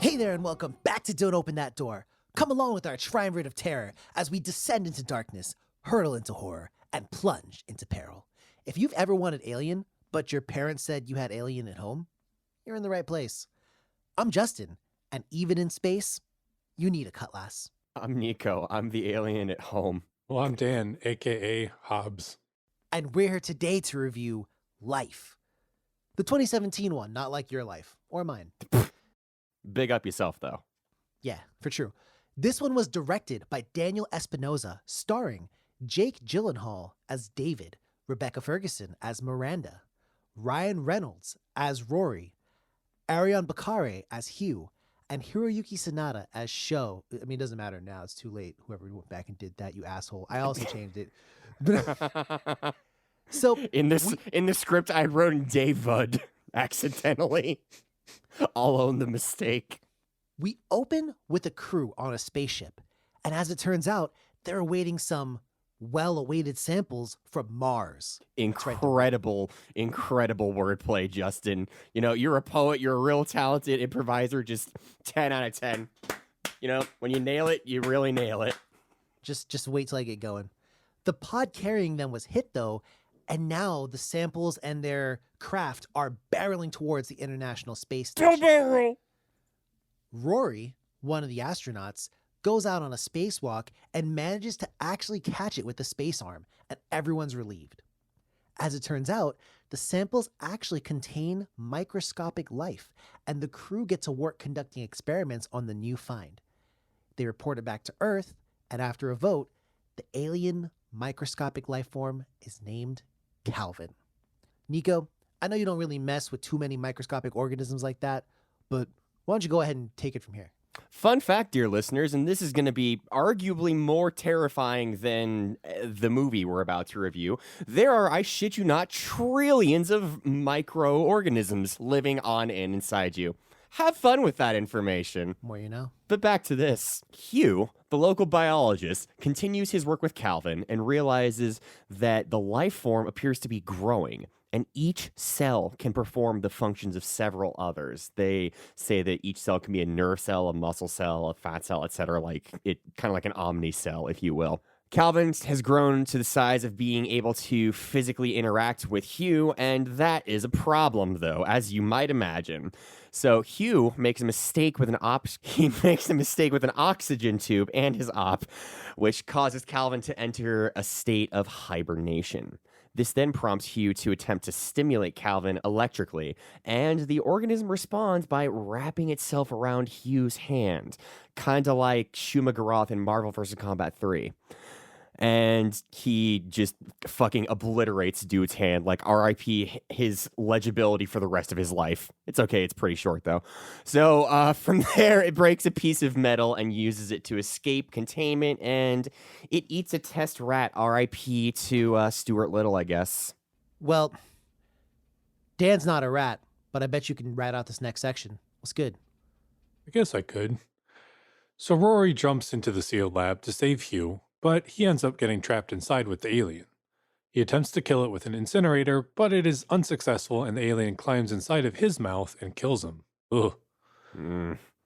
Hey there and welcome back to Don't Open That Door. Come along with our triumvirate of terror as we descend into darkness, hurtle into horror, and plunge into peril. If you've ever wanted Alien, but your parents said you had Alien at home, you're in the right place. I'm Justin, and even in space, you need a cutlass. I'm Nico. I'm the alien at home. Well, I'm Dan, aka Hobbes. And we're here today to review Life. The 2017 one, not like your life or mine. Big up yourself, though. Yeah, for true. This one was directed by Daniel Espinosa, starring Jake Gyllenhaal as David, Rebecca Ferguson as Miranda, Ryan Reynolds as Rory, Ariane Bakare as Hugh, and Hiroyuki Sanada as Sho. I mean, it doesn't matter now. It's too late. Whoever went back and did that, you asshole. I also changed it. So in the script, I wrote in David accidentally. I'll own the mistake. We open with a crew on a spaceship, and as it turns out, they're awaiting some well-awaited samples from Mars. Incredible wordplay, Justin. You know, you're a poet, you're a real talented improviser, just 10 out of 10. You know, when you nail it, you really nail it. Just wait till I get going. The pod carrying them was hit, though, and now the samples and their craft are barreling towards the International Space Station. Rory, one of the astronauts, goes out on a spacewalk and manages to actually catch it with the space arm, and everyone's relieved. As it turns out, the samples actually contain microscopic life, and the crew get to work conducting experiments on the new find. They report it back to Earth, and after a vote, the alien microscopic life form is named Calvin. Nico, I know you don't really mess with too many microscopic organisms like that, but why don't you go ahead and take it from here? Fun fact, dear listeners, and this is going to be arguably more terrifying than the movie we're about to review. There are, I shit you not, trillions of microorganisms living on and inside you. Have fun with that information. More you know. But back to this. Hugh, the local biologist, continues his work with Calvin and realizes that the life form appears to be growing, and each cell can perform the functions of several others. They say that each cell can be a nerve cell, a muscle cell, a fat cell, etc., like it kind of like an omni-cell, if you will. Calvin has grown to the size of being able to physically interact with Hugh, and that is a problem, though, as you might imagine. So Hugh makes a mistake with an oxygen tube and his op, which causes Calvin to enter a state of hibernation. This then prompts Hugh to attempt to stimulate Calvin electrically, and the organism responds by wrapping itself around Hugh's hand, kind of like Shuma Gorath in Marvel vs. Combat 3. And he just fucking obliterates dude's hand, like RIP his legibility for the rest of his life. It's okay, it's pretty short though. So from there, it breaks a piece of metal and uses it to escape containment, and it eats a test rat, RIP to Stuart Little, I guess. Well, Dan's not a rat, but I bet you can rat out this next section. What's good? I guess I could. So Rory jumps into the sealed lab to save Hugh, but he ends up getting trapped inside with the alien. He attempts to kill it with an incinerator, but it is unsuccessful and the alien climbs inside of his mouth and kills him. Ugh.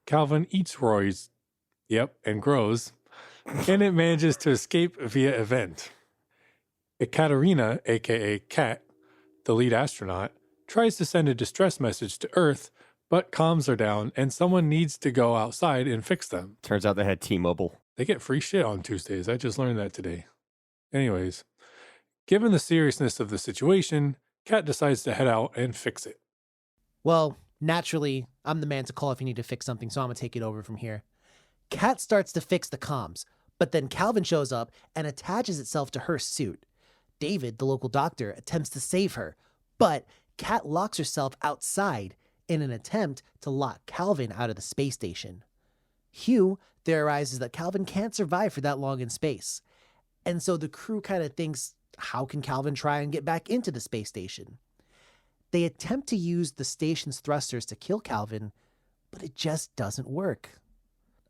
Calvin eats Rory's, and grows, and it manages to escape via a vent. Ekaterina, aka Kat, the lead astronaut, tries to send a distress message to Earth, but comms are down and someone needs to go outside and fix them. Turns out they had T-Mobile. They get free shit on Tuesdays. I just learned that today. Anyways, given the seriousness of the situation, Kat decides to head out and fix it. Well, naturally, I'm the man to call if you need to fix something, so I'm going to take it over from here. Kat starts to fix the comms, but then Calvin shows up and attaches itself to her suit. David, the local doctor, attempts to save her, but Kat locks herself outside in an attempt to lock Calvin out of the space station. Hugh theorizes that Calvin can't survive for that long in space. And so the crew kind of thinks, how can Calvin try and get back into the space station? They attempt to use the station's thrusters to kill Calvin, but it just doesn't work.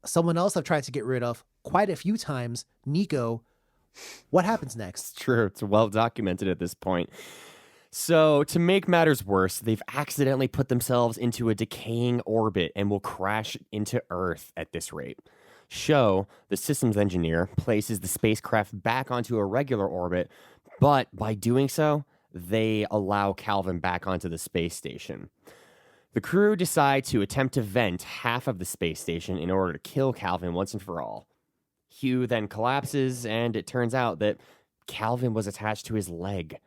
Someone else I've tried to get rid of quite a few times, Nico. What happens next? It's true. It's well documented at this point. So, to make matters worse, they've accidentally put themselves into a decaying orbit and will crash into Earth at this rate. Sho, the systems engineer, places the spacecraft back onto a regular orbit, but by doing so, they allow Calvin back onto the space station. The crew decide to attempt to vent half of the space station in order to kill Calvin once and for all. Hugh then collapses, and it turns out that Calvin was attached to his leg.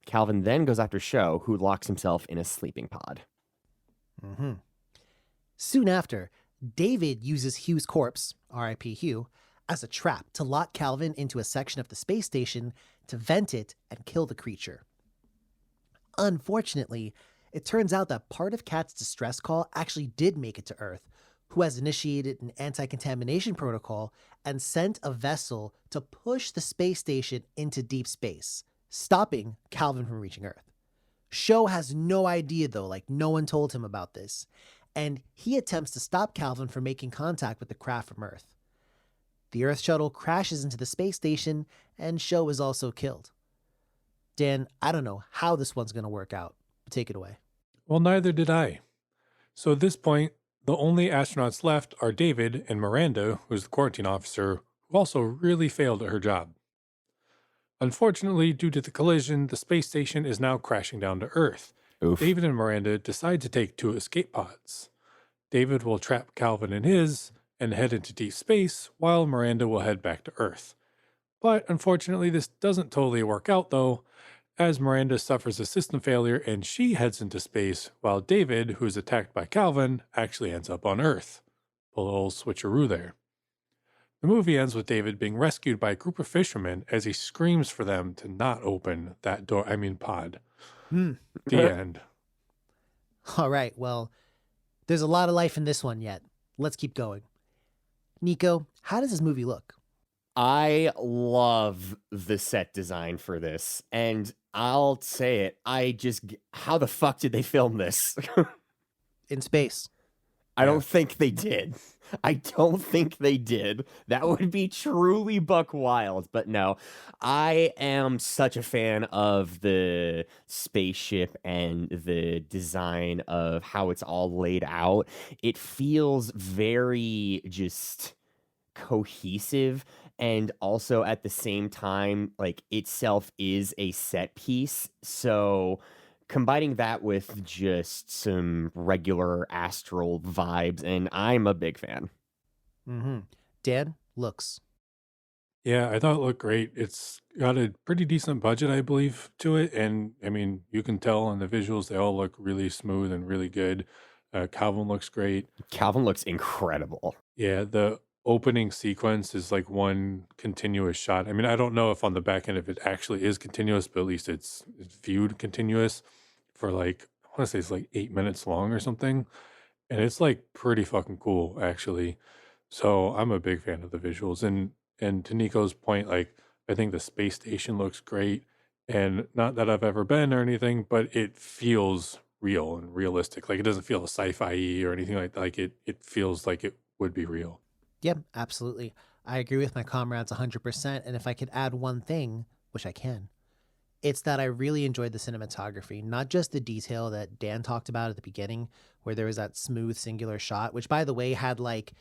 Calvin then goes after Sho, who locks himself in a sleeping pod. Mm-hmm. Soon after, David uses Hugh's corpse, R.I.P. Hugh, as a trap to lock Calvin into a section of the space station to vent it and kill the creature. Unfortunately, it turns out that part of Kat's distress call actually did make it to Earth, who has initiated an anti-contamination protocol and sent a vessel to push the space station into deep space, stopping Calvin from reaching Earth. Sho has no idea though, like no one told him about this, and he attempts to stop Calvin from making contact with the craft from Earth. The Earth shuttle crashes into the space station, and Sho is also killed. Dan, I don't know how this one's going to work out. Take it away. Well, neither did I. So at this point, the only astronauts left are David and Miranda, who's the quarantine officer, who also really failed at her job. Unfortunately, due to the collision, the space station is now crashing down to Earth. Oof. David and Miranda decide to take 2 escape pods. David will trap Calvin in his and head into deep space, while Miranda will head back to Earth. But unfortunately, this doesn't totally work out though, as Miranda suffers a system failure and she heads into space, while David, who's attacked by Calvin, actually ends up on Earth. A little switcheroo there. The movie ends with David being rescued by a group of fishermen as he screams for them to not open that pod. The end. All right, well, there's a lot of life in this one yet. Let's keep going. Nico, how does this movie look? I love the set design for this, and I'll say it, how the fuck did they film this? In space. I don't think they did. I don't think they did. That would be truly buck wild, but no. I am such a fan of the spaceship and the design of how it's all laid out. It feels very just cohesive, and also at the same time, like, itself is a set piece. So combining that with just some regular astral vibes, and I'm a big fan. Mm-hmm. Dan, looks. Yeah, I thought it looked great. It's got a pretty decent budget, I believe, to it. And I mean, you can tell on the visuals, they all look really smooth and really good. Calvin looks great. Calvin looks incredible. Yeah, the opening sequence is like one continuous shot. I mean, I don't know if on the back end if it actually is continuous, but at least it's viewed continuous for like, I want to say it's like 8 minutes long or something. And it's like pretty fucking cool, actually. So I'm a big fan of the visuals. And to Nico's point, like, I think the space station looks great. And not that I've ever been or anything, but it feels real and realistic. Like, it doesn't feel sci-fi or anything like that. Like, it feels like it would be real. Yep, absolutely. I agree with my comrades 100%. And if I could add one thing, which I can, it's that I really enjoyed the cinematography, not just the detail that Dan talked about at the beginning, where there was that smooth singular shot, which by the way had like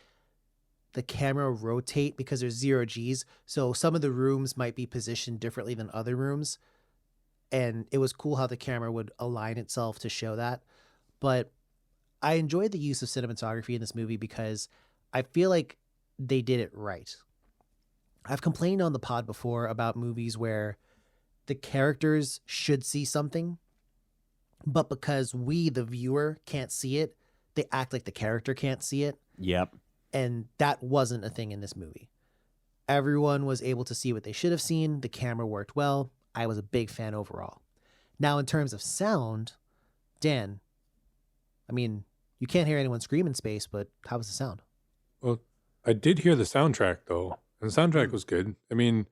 the camera rotate because there's 0 Gs. So some of the rooms might be positioned differently than other rooms. And it was cool how the camera would align itself to show that. But I enjoyed the use of cinematography in this movie because I feel like they did it right. I've complained on the pod before about movies where the characters should see something, but because we, the viewer, can't see it, they act like the character can't see it. Yep. And that wasn't a thing in this movie. Everyone was able to see what they should have seen. The camera worked well. I was a big fan overall. Now, in terms of sound, Dan, I mean, you can't hear anyone scream in space, but how was the sound? Well, I did hear the soundtrack though, and the soundtrack was good. I mean,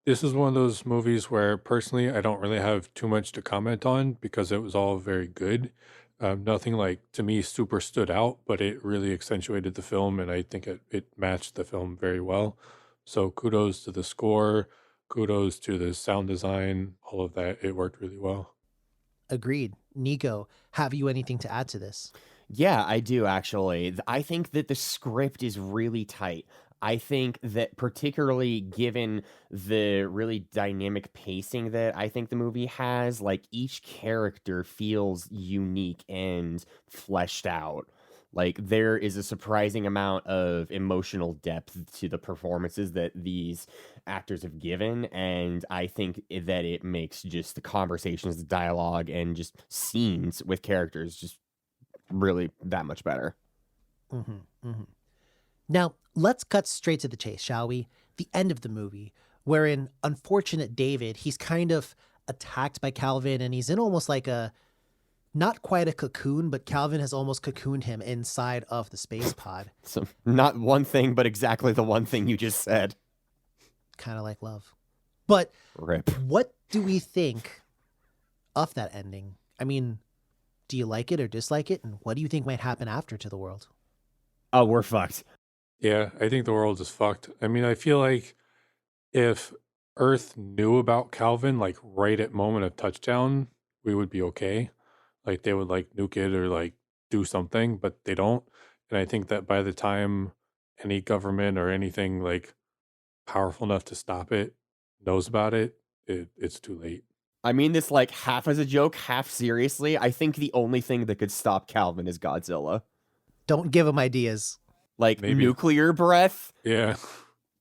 this is one of those movies where personally I don't really have too much to comment on because it was all very good. Nothing like to me super stood out, but it really accentuated the film, and I think it matched the film very well. So kudos to the score. Kudos to the sound design, all of that. It worked really well. Agreed. Nico, have you anything to add to this? Yeah, I do actually. I think that the script is really tight. I think that particularly given the really dynamic pacing that I think the movie has, like each character feels unique and fleshed out. Like there is a surprising amount of emotional depth to the performances that these actors have given, and I think that it makes just the conversations, the dialogue, and just scenes with characters just really that much better. Now, let's cut straight to the chase, shall we? The end of the movie, wherein unfortunate David, he's kind of attacked by Calvin and he's in almost like a, not quite a cocoon, but Calvin has almost cocooned him inside of the space pod. So not one thing, but exactly the one thing you just said. Kind of like love. But Rip. what do we think of that ending? I mean, do you like it or dislike it? And what do you think might happen after to the world? Oh, we're fucked. Yeah, I think the world is fucked. I mean, I feel like if Earth knew about Calvin, like right at moment of touchdown, we would be okay. Like they would like nuke it or like do something, but they don't. And I think that by the time any government or anything like powerful enough to stop it knows about it, it's too late. I mean this like half as a joke, half seriously. I think the only thing that could stop Calvin is Godzilla. Don't give him ideas. Like Maybe. nuclear breath. Yeah.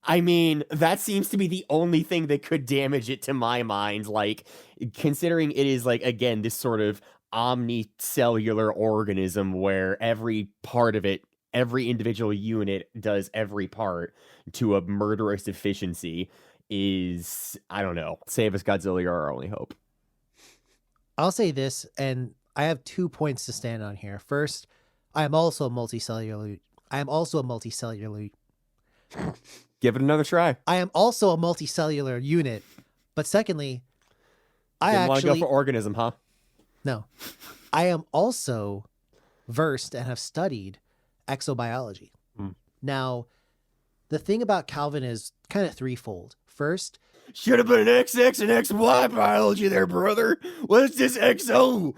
I mean, that seems to be the only thing that could damage it to my mind. Like, considering it is like, again, this sort of omnicellular organism where every part of it, every individual unit does every part to a murderous efficiency is, I don't know, save us Godzilla, you're our only hope. I'll say this, and I have 2 points to stand on here. First, I am also a multicellular. Give it another try. I am also a multicellular unit. But secondly, I Didn't want to go actually for organism, huh? no. I am also versed and have studied exobiology. Hmm. Now, the thing about Calvin is kind of threefold. First, Should have been an XX and XY biology there, brother. What's this XO?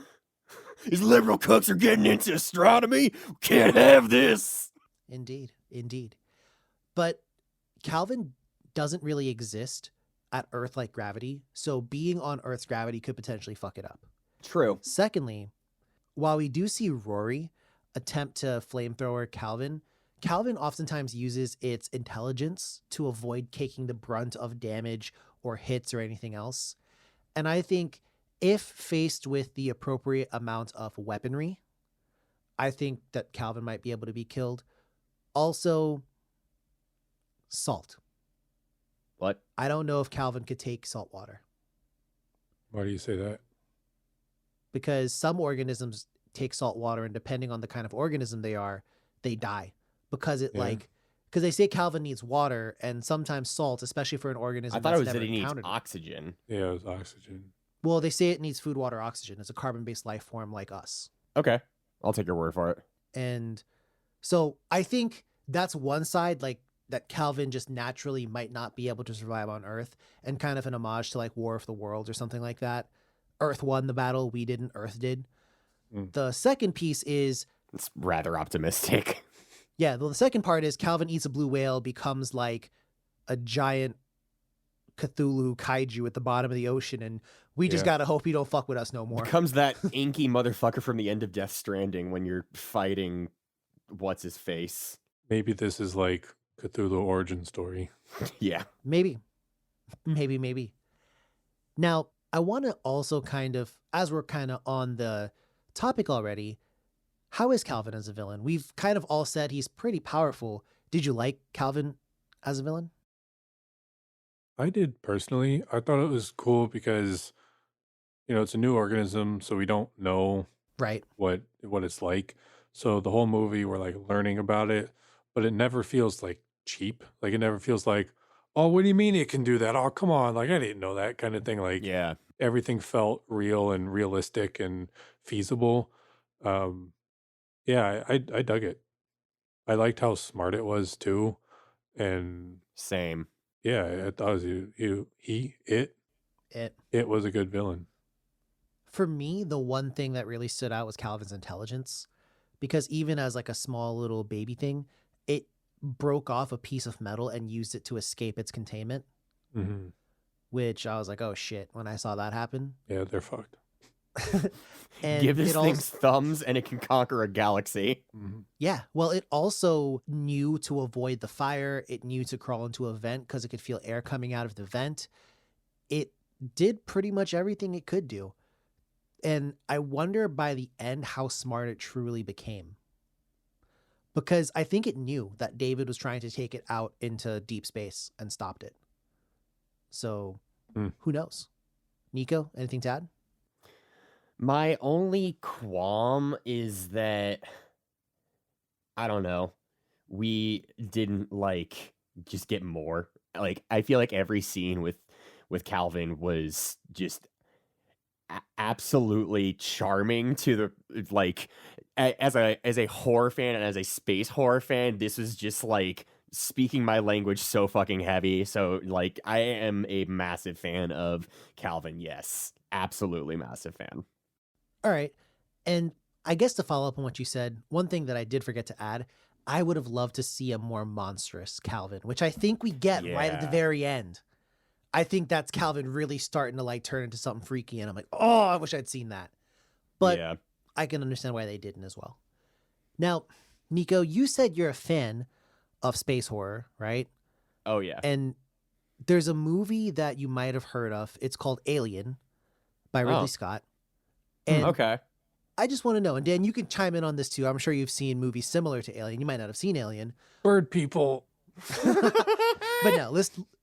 These liberal cooks are getting into astronomy. Can't have this. indeed. But Calvin doesn't really exist at Earth-like gravity, so being on Earth's gravity could potentially fuck it up. True. Secondly, while we do see Rory attempt to flamethrower Calvin, Calvin oftentimes uses its intelligence to avoid taking the brunt of damage or hits or anything else. And I think if faced with the appropriate amount of weaponry, I think that Calvin might be able to be killed. Also, salt. What? I don't know if Calvin could take salt water Why do you say that? because some organisms take salt water, and depending on the kind of organism they are, they die because it Yeah. because they say Calvin needs water, and sometimes salt, especially for an organism I thought it that's was never that he needs encountered it. oxygen. Yeah, it was oxygen. Well, they say it needs food, water, oxygen. It's a carbon-based life form like us. Okay. I'll take your word for it. And so I think that's one side, like that Calvin just naturally might not be able to survive on Earth, and kind of an homage to like War of the Worlds or something like that. Earth won the battle, we didn't, Earth did. Mm. The second piece is, It's rather optimistic. yeah, well, the second part is Calvin eats a blue whale, becomes like a giant Cthulhu kaiju at the bottom of the ocean, and we just Yeah. gotta hope he don't fuck with us no more. Becomes that inky motherfucker from the end of Death Stranding when you're fighting what's his face. Maybe this is like Cthulhu origin story. Yeah. Maybe. Now, I want to also kind of, as we're kind of on the topic already, how is Calvin as a villain? We've kind of all said he's pretty powerful. Did you like Calvin as a villain? I did personally. I thought it was cool because, it's a new organism, so we don't know Right. what it's like. So the whole movie we're like learning about it, but it never feels like cheap. Like it never feels like, oh, what do you mean it can do that? Oh, come on. Like I didn't know that kind of thing. Like Yeah. everything felt real and realistic and feasible. Yeah, I dug it. I liked how smart it was too. And Same. Yeah, it was it It was a good villain. For me, the one thing that really stood out was Calvin's intelligence, because even as like a small little baby thing, it broke off a piece of metal and used it to escape its containment, Hmm. which I was like, oh shit, when I saw that happen. Yeah, they're fucked. And Give this it thing also, thumbs and it can conquer a galaxy. Hmm. yeah, well, it also knew to avoid the fire. It knew to crawl into a vent because it could feel air coming out of the vent. It did pretty much everything it could do. And I wonder by the end how smart it truly became. Because I think it knew that David was trying to take it out into deep space and stopped it. So who knows? Nico, anything to add? My only qualm is that, I don't know, we didn't like just get more. Like, I feel like every scene with Calvin was just absolutely charming to the like as a horror fan and as a space horror fan, this was just like speaking my language so fucking heavy. So like I am a massive fan of Calvin. Yes, absolutely massive fan. All right. And I guess to follow up on what you said, one thing that I did forget to add, I would have loved to see a more monstrous Calvin, which I think we get right at the Yeah. very end. I think that's Calvin really starting to like turn into something freaky. And I'm like, oh, I wish I'd seen that. But yeah. I can understand why they didn't as well. Now, Nico, you said you're a fan of space horror, right? Oh yeah. And there's a movie that you might have heard of. It's called Alien by Ridley Oh. Scott. And Okay. I just want to know, and Dan, you can chime in on this too. I'm sure you've seen movies similar to Alien. You might not have seen Alien. Bird people. But no,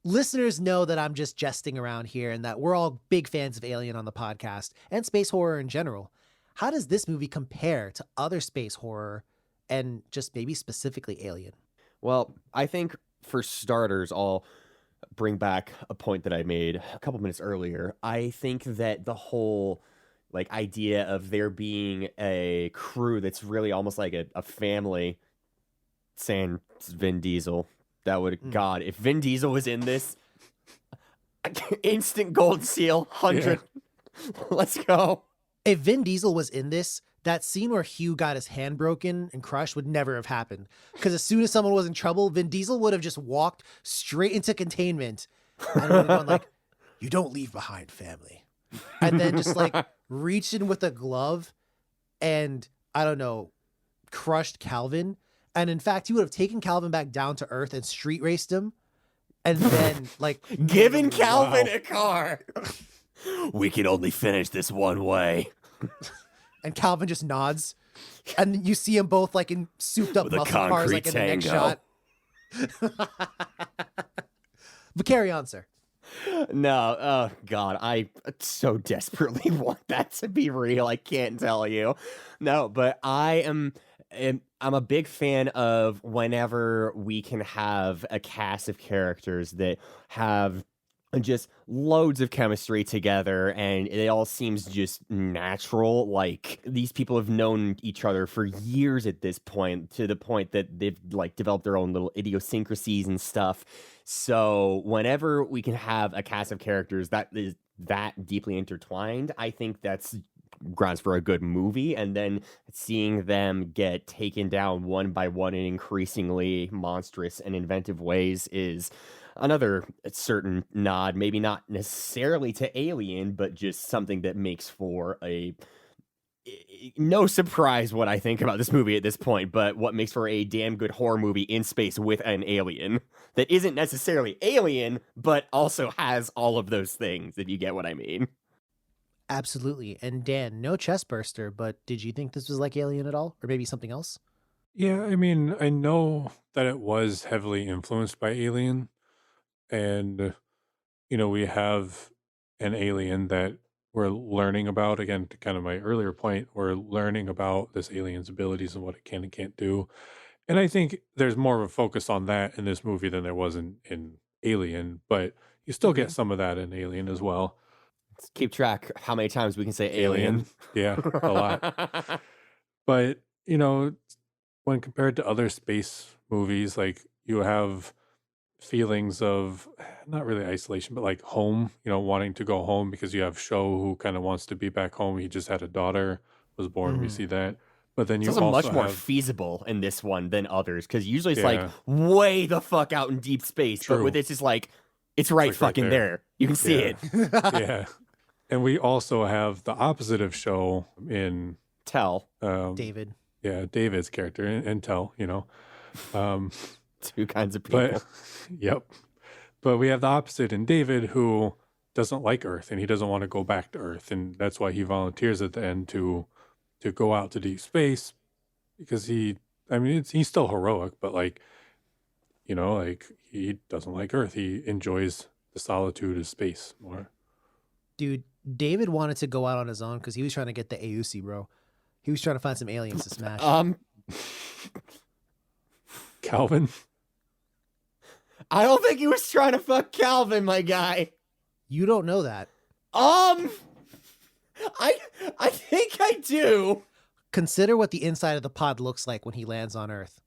listeners know that I'm just jesting around here and that we're all big fans of Alien on the podcast and space horror in general. How does this movie compare to other space horror and just maybe specifically Alien? Well, I think for starters, I'll bring back a point that I made a couple minutes earlier. I think that the whole like idea of there being a crew that's really almost like a family, sans Vin Diesel. That would God, if Vin Diesel was in this, instant gold seal, 100. Let's go. If Vin Diesel was in this, that scene where Hugh got his hand broken and crushed would never have happened. Because as soon as someone was in trouble, Vin Diesel would have just walked straight into containment and would have gone like, "You don't leave behind family," and then just like reached in with a glove and I don't know, crushed Calvin. And in fact, he would have taken Calvin back down to Earth and street raced him, and then like Giving Calvin a car. We can only finish this one way. and Calvin just nods, and you see them both like in souped up With a muscle cars, like concrete in the next tango. shot. But carry on, sir. No, oh God, I so desperately want that to be real. I can't tell you. No, but I'm a big fan of whenever we can have a cast of characters that have just loads of chemistry together and it all seems just natural. Like these people have known each other for years at this point, to the point that they've like developed their own little idiosyncrasies and stuff. So whenever we can have a cast of characters that is that deeply intertwined, I think that's grounds for a good movie. And then seeing them get taken down one by one in increasingly monstrous and inventive ways is another certain nod, maybe not necessarily to Alien, but just something that makes for a no surprise what I think about this movie at this point, but what makes for a damn good horror movie in space with an alien that isn't necessarily alien, but also has all of those things, if you get what I mean. Absolutely. And Dan, no chest burster, but did you think this was like Alien at all, or maybe something else? Yeah, I mean, I know that it was heavily influenced by Alien, and we have an alien that we're learning about. Again, to kind of my earlier point, we're learning about this alien's abilities and what it can and can't do. And I think there's more of a focus on that in this movie than there was in Alien, but you still get some of that in Alien as well. Let's keep track how many times we can say alien. Yeah, a lot. But, when compared to other space movies, like you have feelings of not really isolation, but like home, wanting to go home because you have Sho who kind of wants to be back home. He just had a daughter, was born. We Mhm. see that. But then It's you also also much more have, feasible in this one than others, because usually it's like yeah, way the fuck out in deep space. But true. with this, it's like it's right like, right fucking there. there. You can see Yeah. it. Yeah. And we also have the opposite of Sho in Tell. David. David's character and Tell, Um, Two kinds of people. but yep. But we have the opposite in David, who doesn't like Earth and he doesn't want to go back to Earth, and that's why he volunteers at the end to go out to deep space, because he's still heroic, but like he doesn't like Earth. He enjoys the solitude of space more. Dude, David wanted to go out on his own because he was trying to get the AUC, bro. He was trying to find some aliens to smash. Calvin, I don't think he was trying to fuck Calvin, my guy. You don't know that. I think I do. Consider what the inside of the pod looks like when he lands on Earth.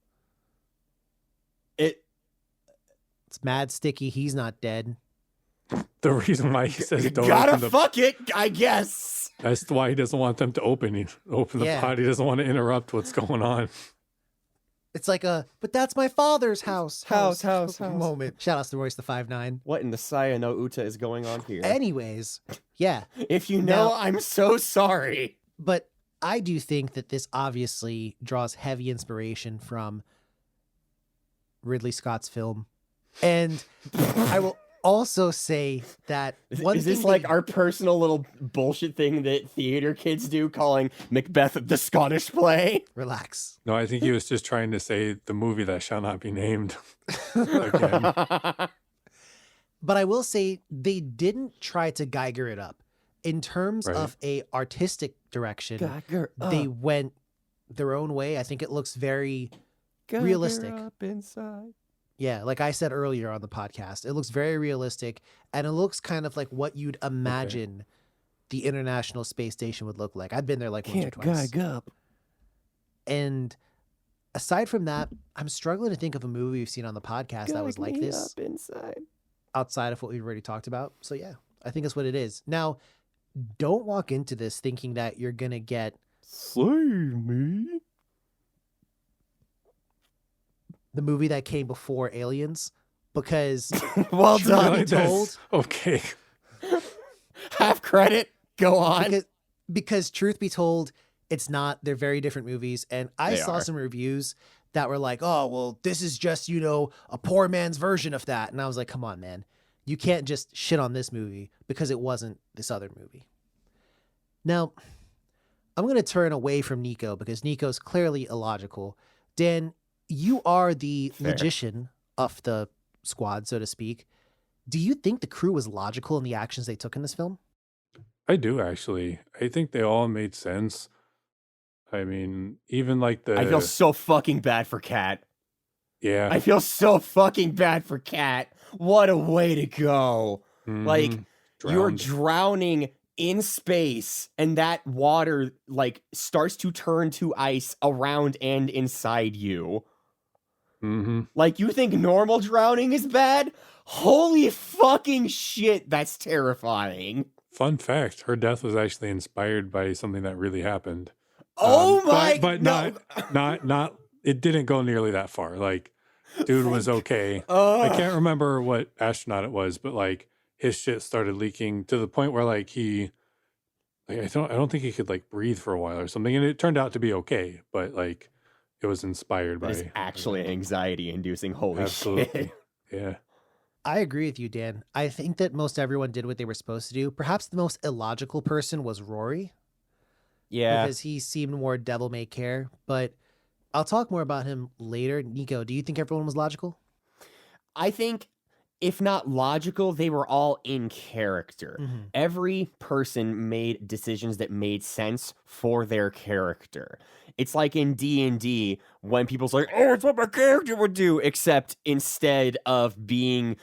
It's mad sticky. He's not dead. the reason why he says don't Gotta open the fuck it, I guess. that's why he doesn't want them to open the Yeah. pod. He doesn't want to interrupt what's going on. It's like but that's my father's house. House. Moment. Shout out to Royce the 5'9". What in the Saya no Uta is going on here? Anyways, yeah. If you know, Now- I'm so sorry. But I do think that this obviously draws heavy inspiration from Ridley Scott's film. And I will also say that Is this like our personal little bullshit thing that theater kids do, calling Macbeth the Scottish play? Relax. No, I think he was just trying to say the movie that shall not be named. Again. But I will say they didn't try to Geiger it up. In terms Right. of a artistic direction, they went their own way. I think it looks very realistic. Up inside. Yeah, like I said earlier on the podcast, it looks very realistic, and it looks kind of like what you'd imagine the International Space Station would look like. I've been there like once or twice. up. And aside from that, I'm struggling to think of a movie we've seen on the podcast that was like this Up inside. outside of what we've already talked about. So yeah, I think that's what it is. Now, don't walk into this thinking that you're going to get Save me. the movie that came before Aliens, because Well Truth done. be That's- told, Okay. Half credit. Go on. because truth be told, it's not. They're very different movies. And I They saw are. some reviews that were like, oh, well, this is just, a poor man's version of that. And I was like, come on, man. You can't just shit on this movie because it wasn't this other movie. Now, I'm going to turn away from Nico because Nico's clearly illogical. Dan, you are the Fair. logician of the squad, so to speak. Do you think the crew was logical in the actions they took in this film? I do, actually. I think they all made sense. I mean, even like the... I feel so fucking bad for Kat. Yeah. I feel so fucking bad for Kat. What a way to go. Like, Mhm. you're Drowned. drowning in space, and that water, like, starts to turn to ice around and inside you. Mhm. Like, you think normal drowning is bad? Holy fucking shit, that's terrifying. Fun fact, her death was actually inspired by something that really happened. Oh my... But no. not it didn't go nearly that far. Like, dude was okay. I Ugh. can't remember what astronaut it was, but like his shit started leaking to the point where like I don't think he could like breathe for a while or something, and it turned out to be okay, but like it was inspired by It's actually anxiety inducing. Holy absolutely. shit. Yeah. I agree with you, Dan. I think that most everyone did what they were supposed to do. Perhaps the most illogical person was Rory, Yeah. because he seemed more devil may care, but I'll talk more about him later. Nico, do you think everyone was logical? I think, if not logical, they were all in character. Every person made decisions that made sense for their character. It's like in D&D when people's like, oh, it's what my character would do, except instead of being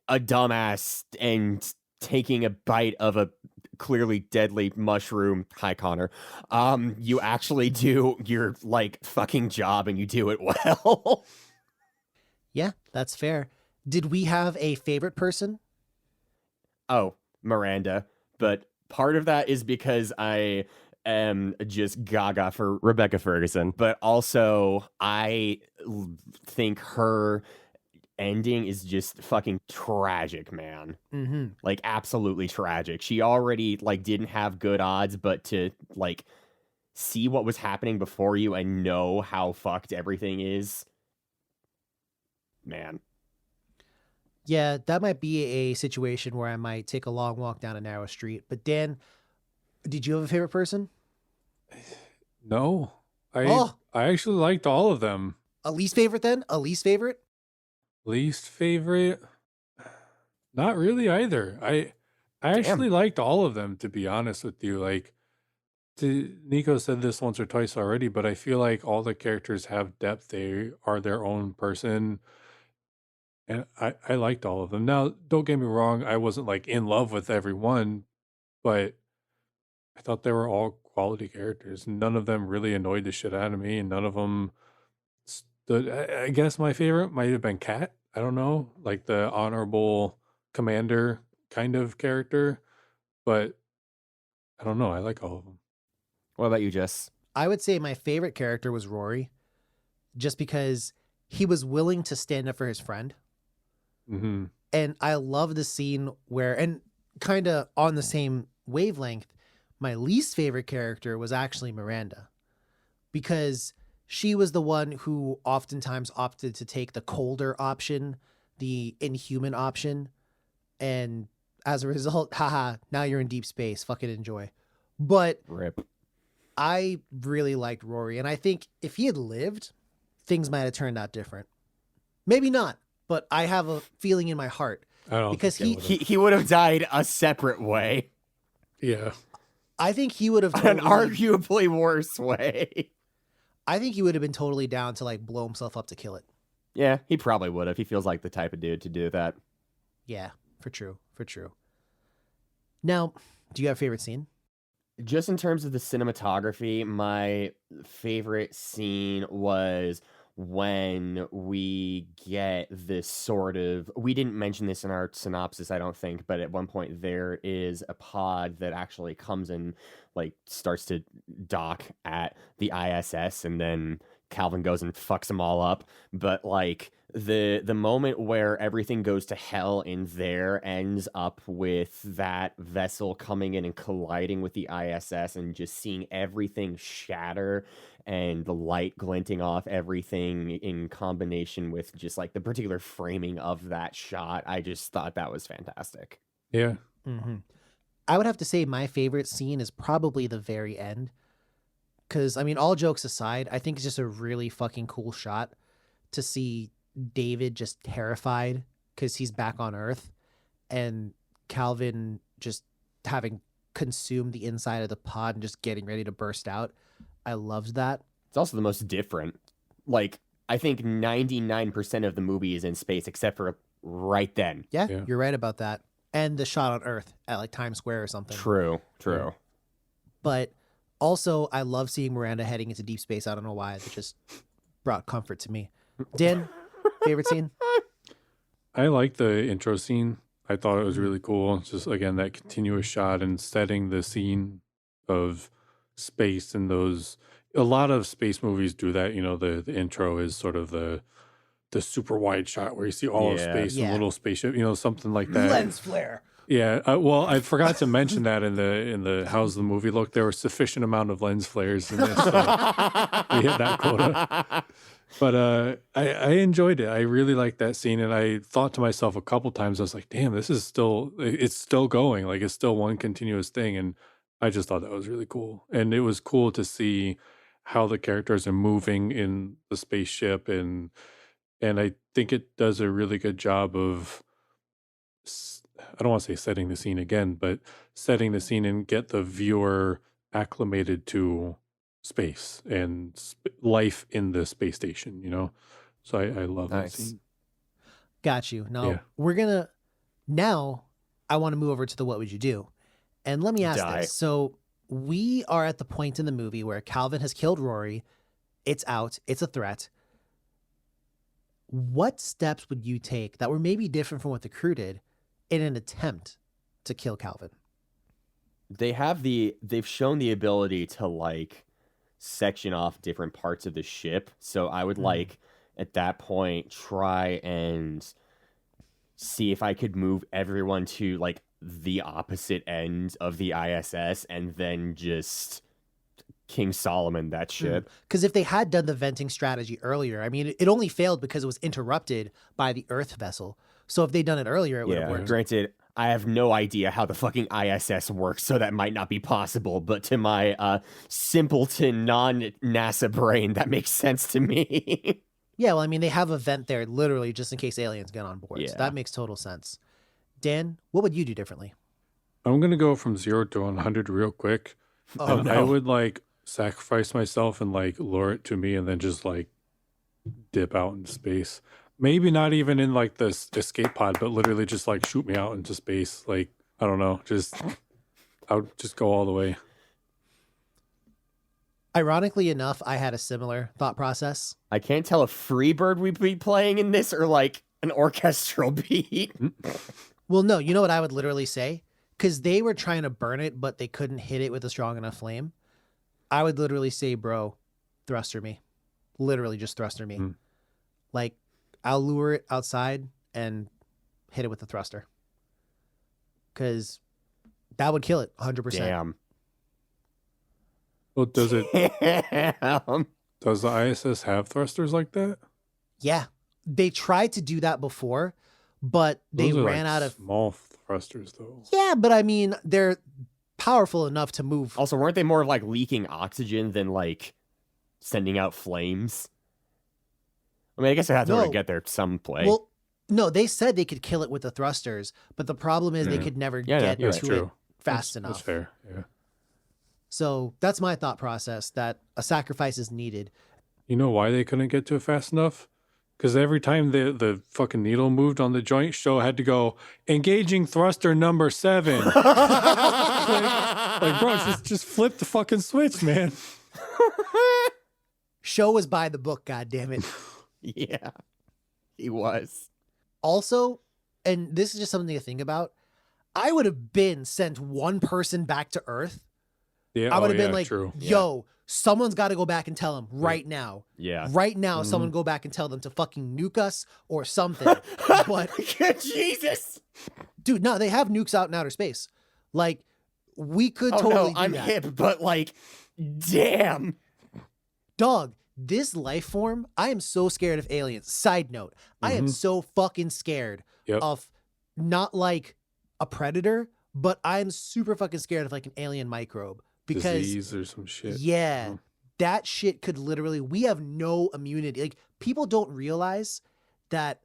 a dumbass and taking a bite of a clearly deadly mushroom, hi Connor, you actually do your like fucking job and you do it well. Yeah, that's fair. Did we have a favorite person? Oh, Miranda. But part of that is because I am just gaga for Rebecca Ferguson. But also, think her ending is just fucking tragic, man. Mm-hmm. Like, absolutely tragic. She already, like, didn't have good odds, but to, like, see what was happening before you and know how fucked everything is, man. Yeah, that might be a situation where I might take a long walk down a narrow street. But Dan, did you have a favorite person? No, Oh, I actually liked all of them. a least favorite then? A least favorite? Least favorite? Not really either. I actually liked all of them, to be honest with you. Like, Nico said this once or twice already, but I feel like all the characters have depth. They are their own person. And I liked all of them. Now, don't get me wrong, I wasn't like in love with everyone, but I thought they were all quality characters. None of them really annoyed the shit out of me, and none of them stood. I guess my favorite might have been Kat. I don't know, like the honorable commander kind of character, but I don't know. I like all of them. What about you, Jess? I would say my favorite character was Rory, just because he was willing to stand up for his friend. Mm-hmm. And I love the scene where, and kind of on the same wavelength, my least favorite character was actually Miranda, because she was the one who oftentimes opted to take the colder option, the inhuman option. And as a result, haha, now you're in deep space. Fucking enjoy. But Rip. I really liked Rory. And I think if he had lived, things might have turned out different. Maybe not, but I have a feeling in my heart. I don't Because think He would have died a separate way. yeah. I think he would have An arguably worse way. I think he would have been totally down to like blow himself up to kill it. Yeah, he probably would have. He feels like the type of dude to do that. Yeah, for true. Now, do you have a favorite scene? Just in terms of the cinematography, my favorite scene was when we get this sort of, we didn't mention this in our synopsis, I don't think, but at one point there is a pod that actually comes and like starts to dock at the ISS, and then Calvin goes and fucks them all up. But like the moment where everything goes to hell in there ends up with that vessel coming in and colliding with the ISS and just seeing everything shatter and the light glinting off everything in combination with just like the particular framing of that shot. I just thought that was fantastic. Yeah. Mm-hmm. I would have to say my favorite scene is probably the very end. Because, I mean, all jokes aside, I think it's just a really fucking cool shot to see David just terrified because he's back on Earth, and Calvin just having consumed the inside of the pod and just getting ready to burst out. I loved that. It's also the most different. Like, I think 99% of the movie is in space except for right then. Yeah, Yeah. you're right about that. And the shot on Earth at like Times Square or something. True. But also, I love seeing Miranda heading into deep space. I don't know why. It just brought comfort to me. Dan, favorite scene? I like the intro scene. I thought it was really cool. It's just, again, that continuous shot and setting the scene of space, and those, a lot of space movies do that. You know, the intro is sort of the super wide shot where you see all of space and little spaceship, you know, something like that. Lens flare. Yeah. Well, I forgot to mention that in the how's the movie look, there was sufficient amount of lens flares in this. So we hit that quota. But I enjoyed it. I really liked that scene, and I thought to myself a couple times, I was like, damn, it's still going. Like, it's still one continuous thing. And I just thought that was really cool. And it was cool to see how the characters are moving in the spaceship, and I think it does a really good job of, I don't want to say setting the scene again, but setting the scene and get the viewer acclimated to space and life in the space station, you know? So I love that scene. Got you. Now I want to move over to the what would you do? And let me ask this. So we are at the point in the movie where Calvin has killed Rory. It's out. It's a threat. what steps would you take that were maybe different from what the crew did in an attempt to kill Calvin? They've shown the ability to like section off different parts of the ship. So I would like at that point try and see if I could move everyone to like the opposite end of the ISS and then just King Solomon that shit. Because if they had done the venting strategy earlier, I mean, it only failed because it was interrupted by the Earth vessel. So if they'd done it earlier, it would have worked. Granted, I have no idea how the fucking ISS works, so that might not be possible. But to my simpleton non-NASA brain, that makes sense to me. Yeah, well, I mean, they have a vent there literally just in case aliens get on board. So Yeah. that makes total sense. Dan, what would you do differently? I'm going to go from 0 to 100 real quick. Oh, I would like sacrifice myself and like lure it to me and then just like dip out into space. Maybe not even in like this escape pod, but literally just like shoot me out into space. Like, I don't know, I would just go all the way. Ironically enough, I had a similar thought process. I can't tell if Freebird we'd be playing in this or like an orchestral beat. Well, no, you know what I would literally say? Because they were trying to burn it, but they couldn't hit it with a strong enough flame. I would literally say, bro, thruster me. Literally just thruster me. Like, I'll lure it outside and hit it with the thruster. Because that would kill it 100%. Damn. Well, does it? Damn. Does the ISS have thrusters like that? Yeah. They tried to do that before, but they Those are, ran like, out of... small thrusters, though. Yeah, but I mean, they're powerful enough to move. Also, weren't they more of like leaking oxygen than like sending out flames? I mean, I guess I have to No. get there some play. Well, no, they said they could kill it with the thrusters, but the problem is they Yeah. could never Yeah, get you're to right. it fast enough. That's fair. Yeah. So that's my thought process, that a sacrifice is needed. You know why they couldn't get to it fast enough? Because every time the fucking needle moved on the joint, Show had to go, engaging thruster number 7. like, bro, just flip the fucking switch, man. Show was by the book, goddammit. Yeah, he was. Also, and this is just something to think about, I would have been sent one person back to Earth. Yeah, I would have been like, true. yo, someone's got to go back and tell them right now. Yeah. Right now, someone go back and tell them to fucking nuke us or something. But Jesus. dude, no, they have nukes out in outer space. Like, we could Oh totally no, do I'm that. hip, but like, damn. Dog, this life form, I am so scared of aliens. Side note, I am so fucking scared Yep. of not like a predator, but I'm super fucking scared of like an alien microbe. Because Disease or some shit. yeah, that shit could literally, we have no immunity. Like, people don't realize that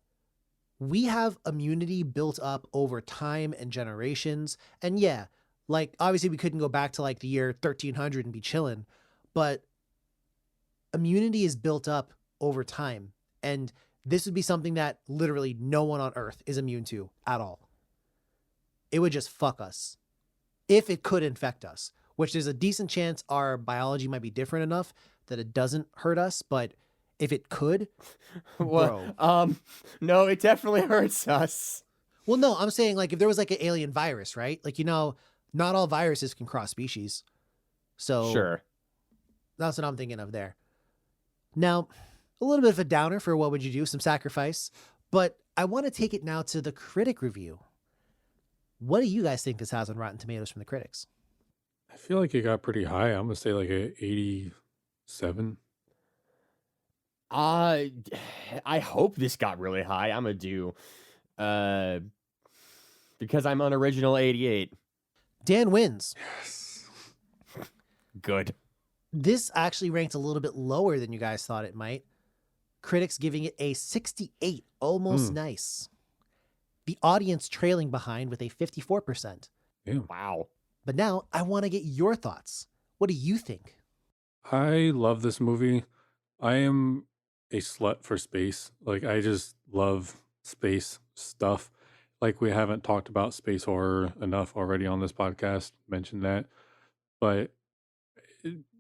we have immunity built up over time and generations. And yeah, like, obviously we couldn't go back to like the year 1300 and be chilling, but immunity is built up over time. And this would be something that literally no one on Earth is immune to at all. It would just fuck us if it could infect us, which there's a decent chance our biology might be different enough that it doesn't hurt us. But if it could, bro. No, it definitely hurts us. Well, no, I'm saying like if there was like an alien virus, right? Like, you know, not all viruses can cross species. So Sure. that's what I'm thinking of there. Now, a little bit of a downer for what would you do, some sacrifice, but I want to take it now to the critic review. What do you guys think this has on Rotten Tomatoes from the critics? I feel like it got pretty high. I'm going to say like a 87. I hope this got really high. I'm gonna do, because I'm unoriginal 88. Dan wins. Yes. Good. This actually ranked a little bit lower than you guys thought it might. Critics giving it a 68, almost nice. The audience trailing behind with a 54%. Wow. But now I want to get your thoughts. What do you think? I love this movie. I am a slut for space. Like, I just love space stuff. Like, we haven't talked about space horror enough already on this podcast, mentioned that. But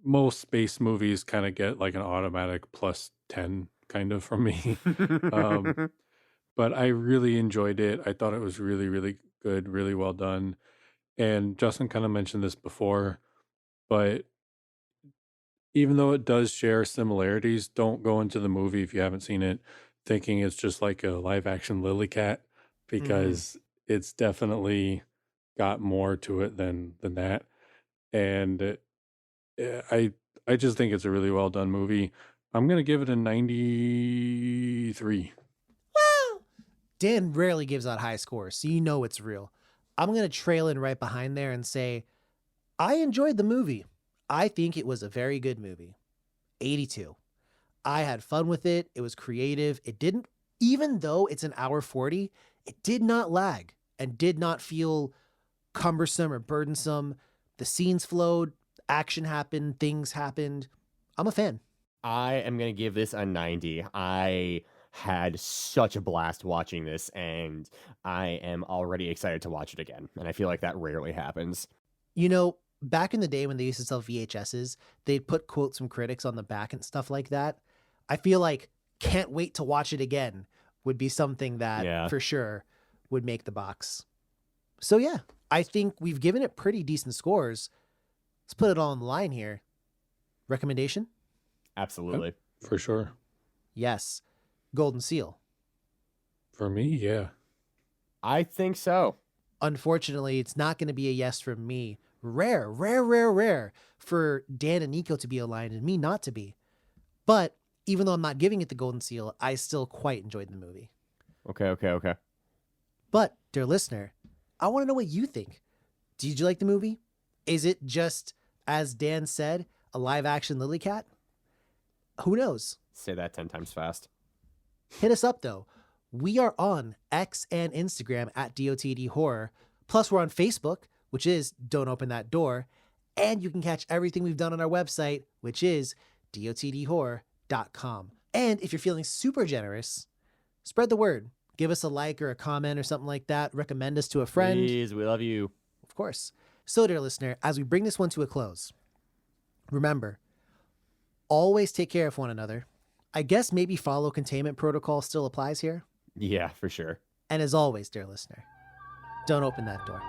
most space movies kind of get like an automatic plus 10 kind of from me. But I really enjoyed it. I thought it was really, really good, really well done. And Justin kind of mentioned this before, but even though it does share similarities, don't go into the movie if you haven't seen it thinking it's just like a live action Lily Cat, because it's definitely got more to it than that. And I just think it's a really well done movie. I'm gonna give it a 93. Wow. Dan rarely gives out high scores, so you know it's real. I'm going to trail in right behind there and say, I enjoyed the movie. I think it was a very good movie. 82. I had fun with it. It was creative. It didn't, even though it's an hour 40, it did not lag and did not feel cumbersome or burdensome. The scenes flowed, action happened, things happened. I'm a fan. I am going to give this a 90. I had such a blast watching this, and I am already excited to watch it again. And I feel like that rarely happens. You know, back in the day when they used to sell VHSs, they'd put quotes from critics on the back and stuff like that. I feel like can't wait to watch it again would be something that for sure would make the box. So yeah, I think we've given it pretty decent scores. Let's put it all on the line here. Recommendation? Absolutely. For sure. Yes. Golden Seal. For me, yeah. I think so. Unfortunately, it's not going to be a yes from me. Rare for Dan and Nico to be aligned and me not to be. But even though I'm not giving it the Golden Seal, I still quite enjoyed the movie. Okay. But, dear listener, I want to know what you think. Did you like the movie? Is it just, as Dan said, a live action Lily Cat? Who knows? Say that 10 times fast. Hit us up, though. We are on X and Instagram at DOTD Horror. Plus, we're on Facebook, which is Don't Open That Door. And you can catch everything we've done on our website, which is dotdhorror.com. And if you're feeling super generous, spread the word. Give us a like or a comment or something like that. Recommend us to a friend. Please, we love you. Of course. So, dear listener, as we bring this one to a close, remember, always take care of one another. I guess maybe follow containment protocol still applies here. Yeah, for sure. And as always, dear listener, don't open that door.